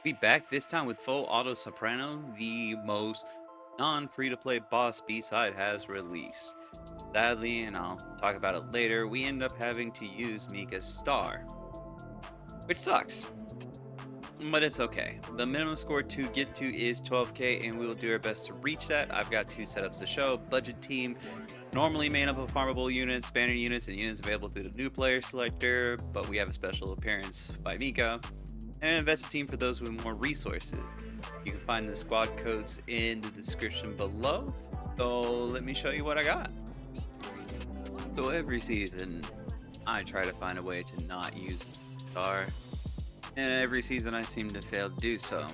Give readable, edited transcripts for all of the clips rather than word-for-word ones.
We back this time with full auto Soprano, the most non-free-to-play boss B-side has released. Sadly, and I'll talk about it later, we end up having to use Mika's star, which sucks, but it's okay. The minimum score to get to is 12k, and we will do our best to reach that. I've got two setups to show: budget team, normally made up of farmable units, banner units, and units available through the new player selector, but we have a special appearance by Mika, and an invested team for those with more resources. You can find the squad codes in the description below. So let me show you what I got. So every season, I try to find a way to not use star, and every season I seem to fail to do so.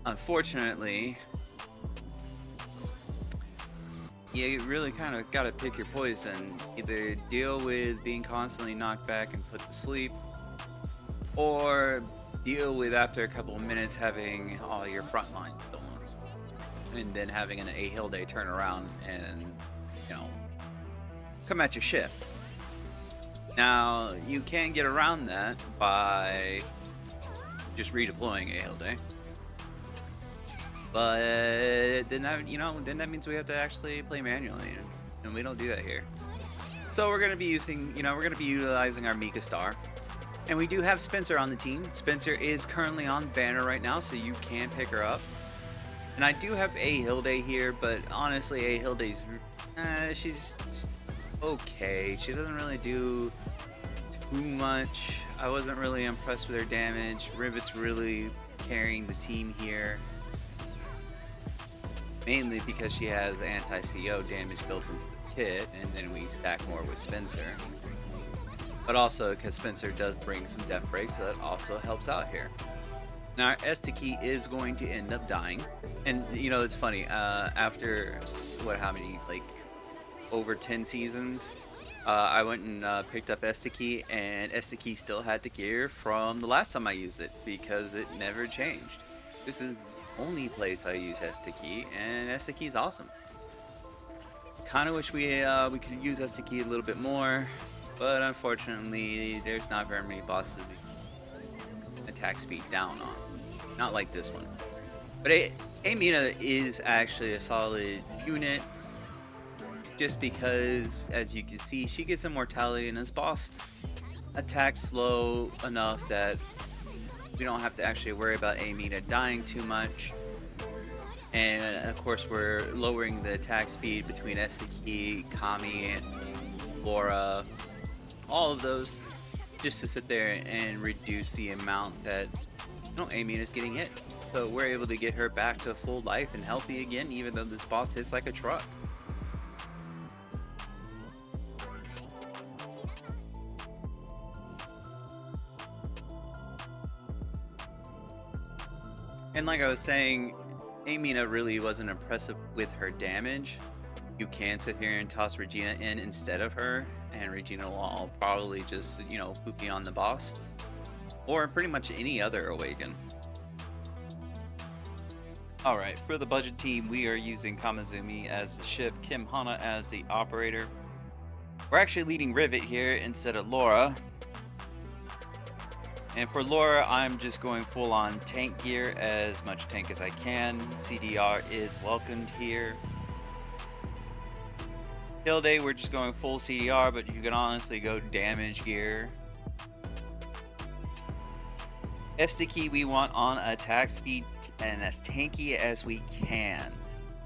Unfortunately, you really kind of gotta pick your poison. Either deal with being constantly knocked back and put to sleep, or deal with after a couple of minutes having all your front line stolen, and then having an A Hill Day turn around and, you know, come at your ship. Now, you can get around that by just redeploying A Hill Day. But then that means we have to actually play manually, and we don't do that here. So we're gonna be utilizing our Mika Star. And we do have Spencer on the team. Spencer is currently on banner right now, so you can pick her up. And I do have A Hilde here, but honestly, A Hilde's she's okay. She doesn't really do too much. I wasn't really impressed with her damage. Rivet's really carrying the team here, mainly because she has anti-CO damage built into the kit, and then we stack more with Spencer. But also because Spencer does bring some death break, so that also helps out here. Now our Estiki is going to end up dying, and it's funny. After how many, like over 10 seasons, I went and picked up Estiki, and Estiki still had the gear from the last time I used it because it never changed. This is the only place I use Estiki, and Estiki is awesome. Kind of wish we could use Estiki a little bit more. But unfortunately, there's not very many bosses we attack speed down on. Not like this one. But Amina is actually a solid unit, just because, as you can see, she gets immortality, and this boss attacks slow enough that we don't have to actually worry about Amina dying too much. And of course, we're lowering the attack speed between Estiki, Kami, Laura, all of those, just to sit there and reduce the amount that Amina is getting hit. So we're able to get her back to full life and healthy again, even though this boss hits like a truck. And like I was saying, Amina really wasn't impressive with her damage. You can sit here and toss Regina in instead of her, and Regina will probably just, poop you on the boss, or pretty much any other Awaken. Alright, for the budget team, we are using Kamizumi as the ship, Kim Hana as the operator. We're actually leading Rivet here instead of Laura. And for Laura, I'm just going full on tank gear, as much tank as I can. CDR is welcomed here. Hilde, we're just going full CDR, but you can honestly go damage gear. Estiki we want on attack speed and as tanky as we can.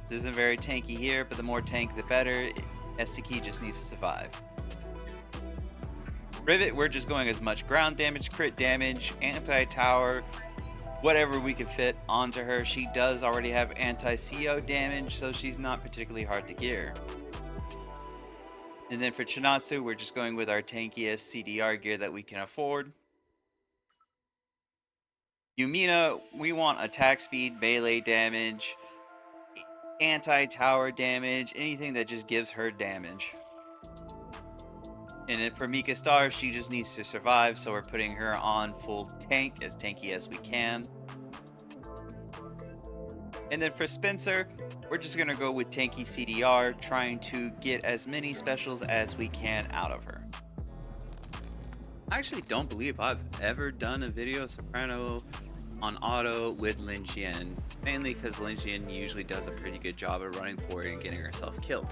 This isn't very tanky here, but the more tank the better. Estiki just needs to survive. Rivet, we're just going as much ground damage, crit damage, anti-tower, whatever we can fit onto her. She does already have anti-CO damage, so she's not particularly hard to gear. And then for Chinatsu, we're just going with our tankiest CDR gear that we can afford. Yumina, we want attack speed, melee damage, anti-tower damage, anything that just gives her damage. And then for Mika Star, she just needs to survive, so we're putting her on full tank, as tanky as we can. And then for Spencer, we're just going to go with tanky CDR, trying to get as many specials as we can out of her. I actually don't believe I've ever done a video Soprano on auto with Lin Jian, mainly because Lin Jian usually does a pretty good job of running forward and getting herself killed.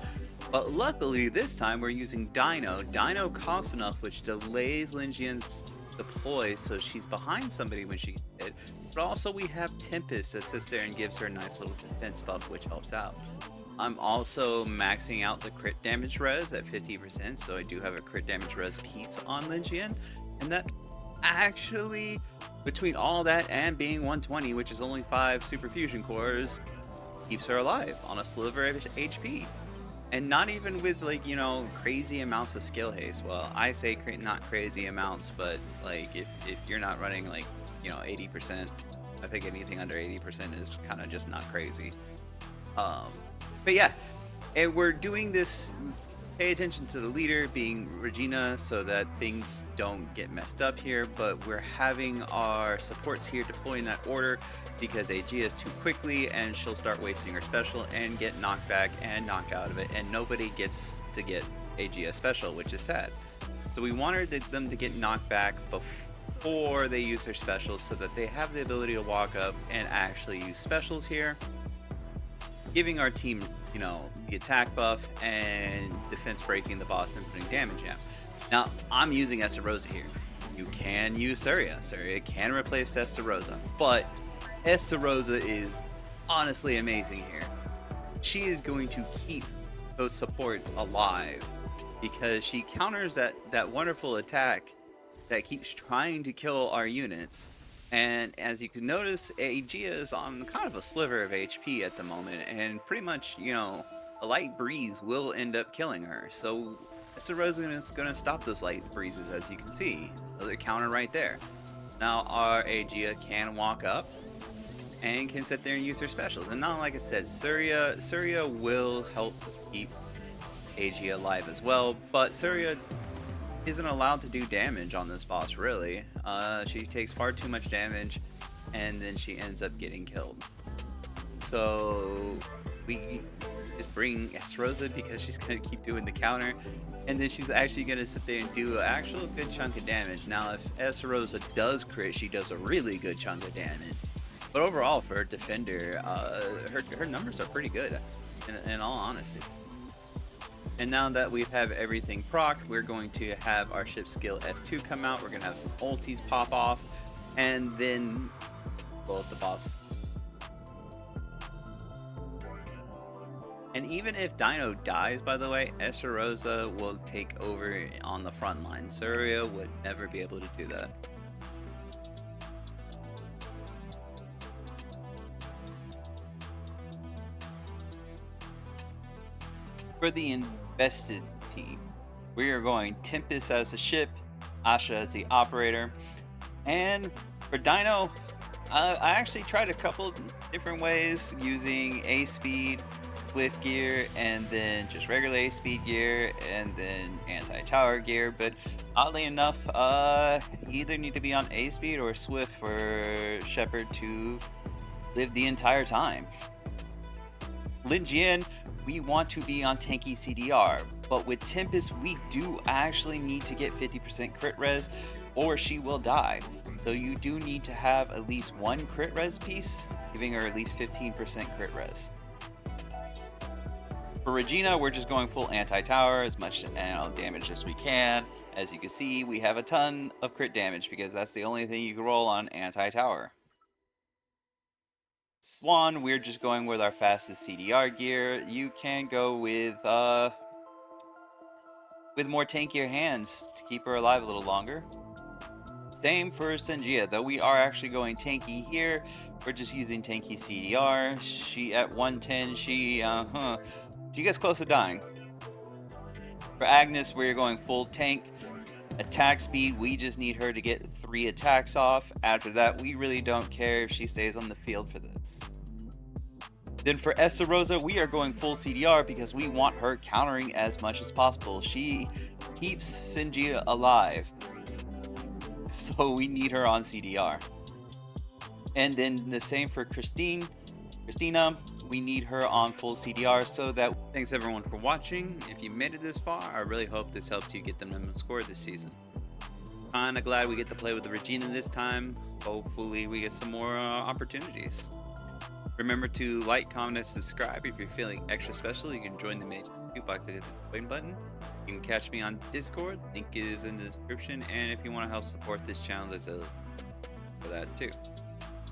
But luckily this time we're using Dino. Dino costs enough, which delays Lin Jian's deploy, so she's behind somebody when she gets hit. But also we have Tempest that sits there and gives her a nice little defense buff, which helps out. I'm also maxing out the crit damage res at 50%, so I do have a crit damage res piece on Lin Jian, and that actually, between all that and being 120, which is only 5 super fusion cores, keeps her alive on a sliver of HP. And not even with, like, you know, crazy amounts of skill haste. Well, I say not crazy amounts, but like if you're not running like, you know, 80%, I think anything under 80% is kind of just not crazy. But yeah, and we're doing this, pay attention to the leader being Regina so that things don't get messed up here, but we're having our supports here deploy in that order because AG is too quickly and she'll start wasting her special and get knocked back and knocked out of it, and nobody gets to get AG special, which is sad. So we wanted them to get knocked back before they use their specials so that they have the ability to walk up and actually use specials here, giving our team, you know, the attack buff and defense breaking the boss and putting damage out. Now, I'm using Estarossa here. You can use Surya. Surya can replace Estarossa, but Estarossa is honestly amazing here. She is going to keep those supports alive because she counters that wonderful attack that keeps trying to kill our units. And as you can notice, Aegea is on kind of a sliver of HP at the moment, and pretty much, you know, a light breeze will end up killing her. So Estarossa is going to stop those light breezes, as you can see. Another counter right there. Now our Aegea can walk up and can sit there and use her specials. And not like I said, Surya will help keep Aegea alive as well, but Surya isn't allowed to do damage on this boss, really. She takes far too much damage and then she ends up getting killed. So we just bring Estarossa because she's gonna keep doing the counter, and then she's actually gonna sit there and do an actual good chunk of damage. Now if Estarossa does crit, she does a really good chunk of damage. But overall for a defender, her numbers are pretty good, in all honesty. And now that we have everything procced, we're going to have our ship skill S2 come out. We're going to have some ultis pop off, and then blow up the boss. And even if Dino dies, by the way, Estarossa will take over on the front line. Surya would never be able to do that. For the invested team, we are going Tempest as the ship, Asha as the operator, and for Dino, I actually tried a couple different ways using A speed, Swift gear, and then just regular A speed gear, and then anti-tower gear. But oddly enough, you either need to be on A speed or Swift for Shepard to live the entire time. Lin Jian, we want to be on tanky CDR, but with Tempest, we do actually need to get 50% crit res or she will die. So you do need to have at least one crit res piece, giving her at least 15% crit res. For Regina, we're just going full anti-tower, as much damage as we can. As you can see, we have a ton of crit damage because that's the only thing you can roll on anti-tower. Swan, we're just going with our fastest CDR gear. You can go with more tankier hands to keep her alive a little longer. Same for Senjia, though we are actually going tanky here. We're just using tanky CDR. She at 110, she gets close to dying. For Agnes, we're going full tank. Attack speed, we just need her to get 3 attacks off. After that, we really don't care if she stays on the field for this. Then for Estarossa, we are going full CDR because we want her countering as much as possible. She keeps Senjia alive, so we need her on CDR. And then the same for Christina, we need her on full CDR so that... Thanks everyone for watching. If you made it this far, I really hope this helps you get the minimum score this season. Kinda glad we get to play with the Regina this time. Hopefully we get some more opportunities. Remember to like, comment, and subscribe. If you're feeling extra special, you can join the Mage by clicking the join button. You can catch me on Discord. Link is in the description. And if you want to help support this channel, there's a link for that too.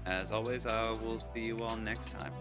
As always, I will see you all next time.